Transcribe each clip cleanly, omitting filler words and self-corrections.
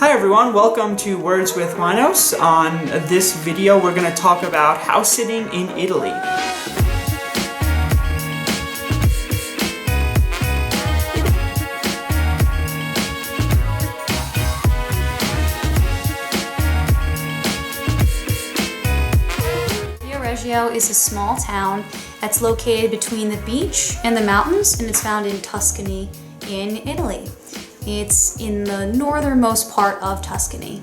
Hi everyone, welcome to Words with Manos. On this video we're going to talk about house sitting in Italy. Viareggio is a small town that's located between the beach and the mountains, and it's found in Tuscany in Italy. It's in the northernmost part of Tuscany.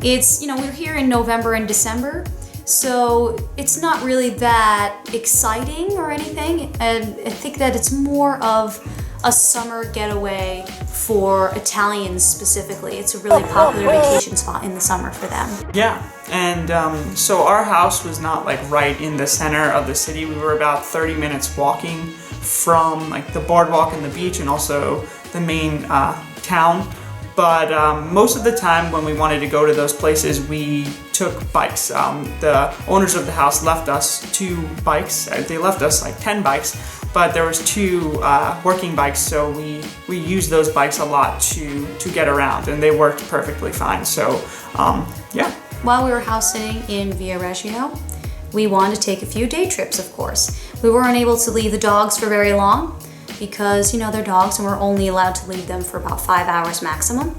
We're here in November and December, so it's not really that exciting or anything. And I think that it's more of a summer getaway for Italians specifically. It's a really popular vacation spot in the summer for them. Yeah, and so our house was not like right in the center of the city. We were about 30 minutes walking from like the boardwalk and the beach and also the main town. But most of the time when we wanted to go to those places, we took bikes. The owners of the house left us 2 bikes. They left us like 10 bikes, but there was 2 working bikes, so we used those bikes a lot to get around, and they worked perfectly fine. So yeah. While we were house sitting in Viareggio, we wanted to take a few day trips, of course. We weren't able to leave the dogs for very long because, they're dogs and we're only allowed to leave them for about 5 hours maximum.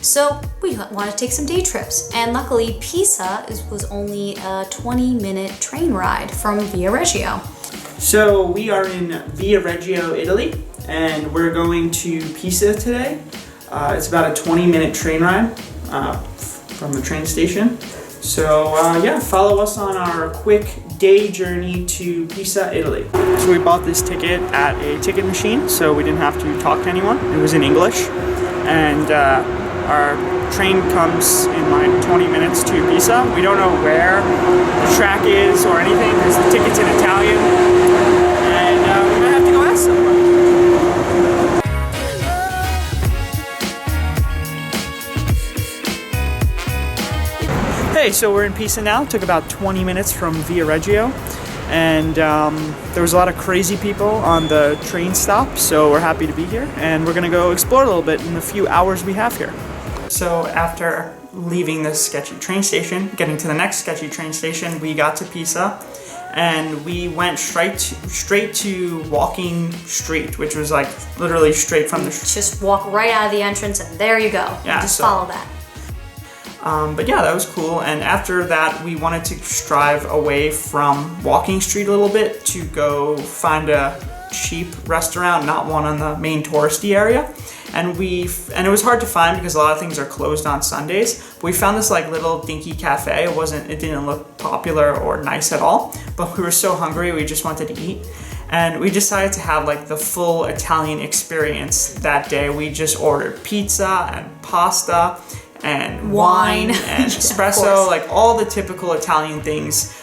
So we wanted to take some day trips. And luckily, Pisa was only a 20-minute train ride from Viareggio. So we are in Viareggio, Italy, and we're going to Pisa today. It's about a 20-minute train ride from the train station. So yeah, follow us on our quick day journey to Pisa, Italy. So we bought this ticket at a ticket machine, so we didn't have to talk to anyone. It was in English, and our train comes in like 20 minutes to Pisa. We don't know where the track is or anything because the ticket's in Italian, and we might have to go ask someone. Hey, so we're in Pisa now. It took about 20 minutes from Viareggio, and there was a lot of crazy people on the train stop, so we're happy to be here, and we're gonna go explore a little bit in the few hours we have here. So after leaving this sketchy train station, getting to the next sketchy train station, we got to Pisa, and we went straight to Walking Street, which was like literally straight from the Just walk right out of the entrance and there you go. Yeah, just follow that. But yeah, that was cool. And after that, we wanted to drive away from Walking Street a little bit to go find a cheap restaurant, not one on the main touristy area. And it was hard to find because a lot of things are closed on Sundays. But we found this like little dinky cafe. It didn't look popular or nice at all, but we were so hungry, we just wanted to eat. And we decided to have like the full Italian experience that day. We just ordered pizza and pasta and wine and espresso, like all the typical Italian things,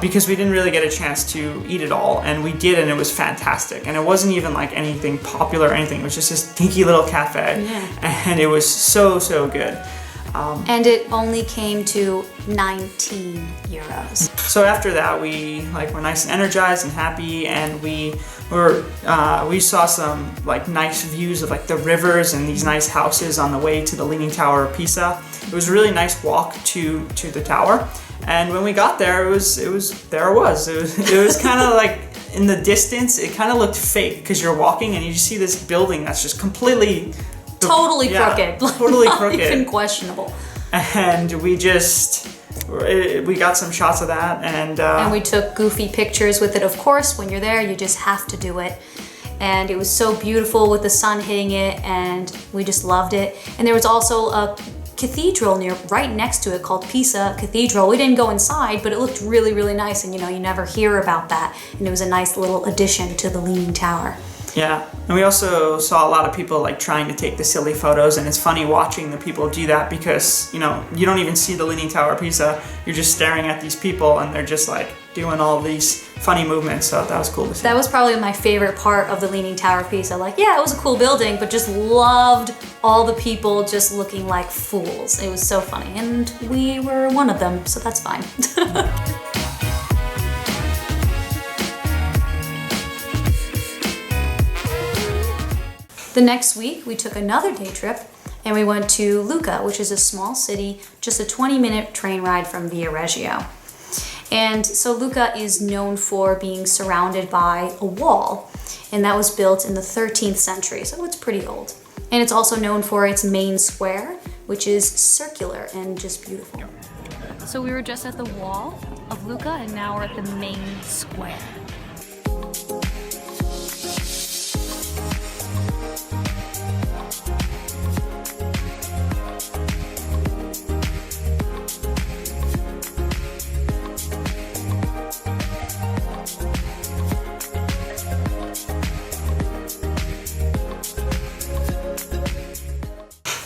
because we didn't really get a chance to eat it all, and we did, and it was fantastic. And it wasn't even like anything popular or anything. It was just this dinky little cafe, and it was so good. And it only came to 19 euros. So after that, we were nice and energized and happy, and we saw some like nice views of like the rivers and these nice houses on the way to the Leaning Tower of Pisa. It was a really nice walk to the tower, and when we got there, it was kind of like in the distance, it kind of looked fake because you're walking and you just see this building that's just completely totally crooked. Totally crooked. Even questionable. And we got some shots of that, and we took goofy pictures with it. Of course, when you're there, you just have to do it. And it was so beautiful with the sun hitting it, and we just loved it. And there was also a cathedral right next to it called Pisa Cathedral. We didn't go inside, but it looked really, really nice. And you never hear about that. And it was a nice little addition to the Leaning Tower. Yeah, and we also saw a lot of people like trying to take the silly photos, and it's funny watching the people do that because, you don't even see the Leaning Tower of Pisa. You're just staring at these people, and they're just like doing all these funny movements, so that was cool to see. That was probably my favorite part of the Leaning Tower of Pisa. It was a cool building, but just loved all the people just looking like fools. It was so funny, and we were one of them, so that's fine. The next week, we took another day trip and we went to Lucca, which is a small city, just a 20-minute train ride from Viareggio. And so Lucca is known for being surrounded by a wall, and that was built in the 13th century, so it's pretty old. And it's also known for its main square, which is circular and just beautiful. So we were just at the wall of Lucca, and now we're at the main square.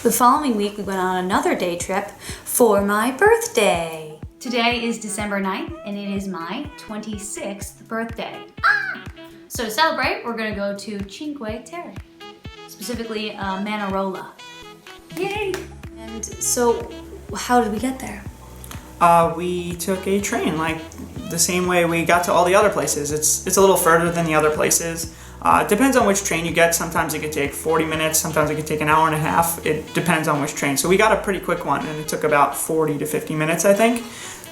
The following week, we went on another day trip for my birthday. Today is December 9th, and it is my 26th birthday. So to celebrate, we're gonna go to Cinque Terre, specifically Manarola. Yay! And so, how did we get there? We took a train, like the same way we got to all the other places. It's a little further than the other places. It depends on which train you get. Sometimes it could take 40 minutes, sometimes it could take an hour and a half. It depends on which train. So we got a pretty quick one, and it took about 40 to 50 minutes, I think,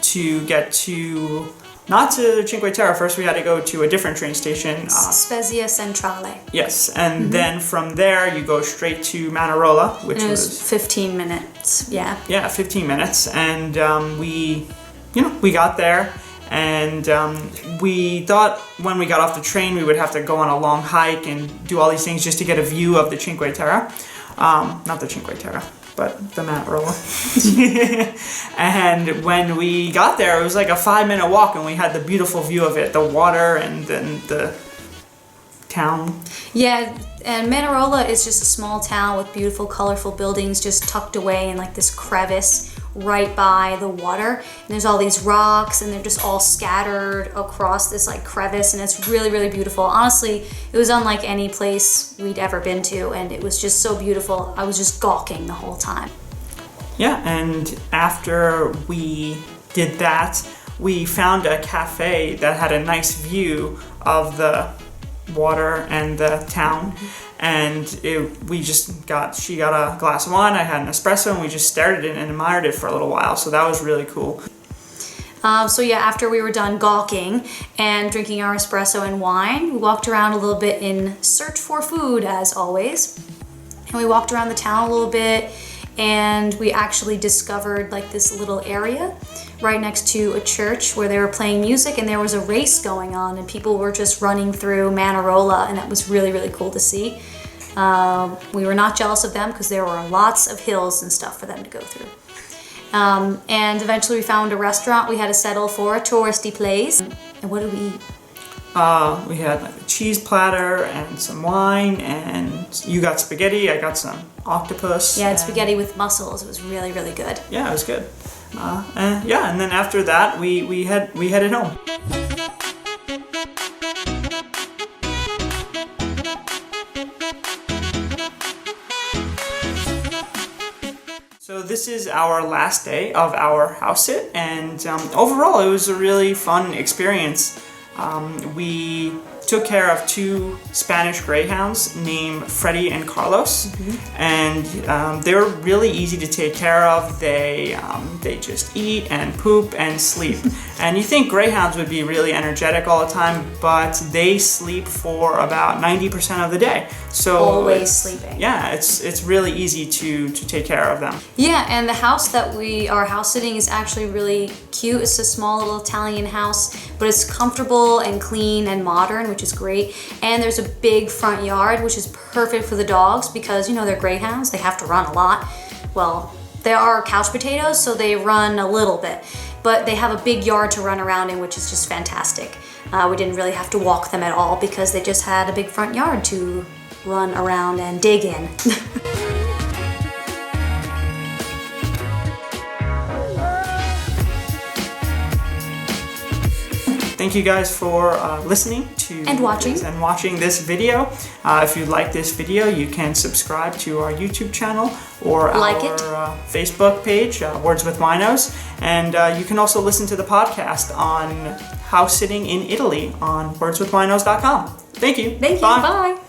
to get to, not to Cinque Terre. First we had to go to a different train station. Spezia Centrale. Yes, and then from there you go straight to Manarola, which was 15 minutes, yeah. Yeah, 15 minutes, and we got there. And we thought when we got off the train we would have to go on a long hike and do all these things just to get a view of the Cinque Terre. Not the Cinque Terre, but the Manarola. And when we got there, it was like a 5-minute walk, and we had the beautiful view of it, the water and then the town. Yeah, and Manarola is just a small town with beautiful, colorful buildings just tucked away in like this crevice right by the water, and there's all these rocks, and they're just all scattered across this like crevice, and it's really, really beautiful. Honestly, it was unlike any place we'd ever been to, and it was just so beautiful. I was just gawking the whole time. Yeah, and after we did that, we found a cafe that had a nice view of the water and the town. And she got a glass of wine, I had an espresso, and we just stared at it and admired it for a little while. So that was really cool. So yeah, after we were done gawking and drinking our espresso and wine, we walked around a little bit in search for food, as always. And we walked around the town a little bit, and we actually discovered like this little area right next to a church where they were playing music, and there was a race going on, and people were just running through Manarola, and that was really, really cool to see. We were not jealous of them because there were lots of hills and stuff for them to go through. And eventually we found a restaurant we had to settle for, a touristy place. And what did we eat? We had like a cheese platter and some wine, and you got spaghetti, I got some octopus. Yeah, spaghetti with mussels. It was really, really good. Yeah, it was good. And then after that, we headed home. So this is our last day of our house sit, and overall it was a really fun experience. We took care of 2 Spanish greyhounds named Freddie and Carlos, and they were really easy to take care of. They just eat and poop and sleep. And you think greyhounds would be really energetic all the time, but they sleep for about 90% of the day. So always sleeping. Yeah, it's really easy to take care of them. Yeah, and the house that we are house sitting is actually really cute. It's a small little Italian house, but it's comfortable and clean and modern, which is great. And there's a big front yard, which is perfect for the dogs because, they're greyhounds. They have to run a lot. Well, they are couch potatoes, so they run a little bit. But they have a big yard to run around in, which is just fantastic. We didn't really have to walk them at all because they just had a big front yard to run around and dig in. Thank you guys for listening to and watching this video. If you like this video, you can subscribe to our YouTube channel or our Facebook page, Words with Winos, and you can also listen to the podcast on house sitting in Italy on wordswithwinos.com. Thank you. Thank you. Bye.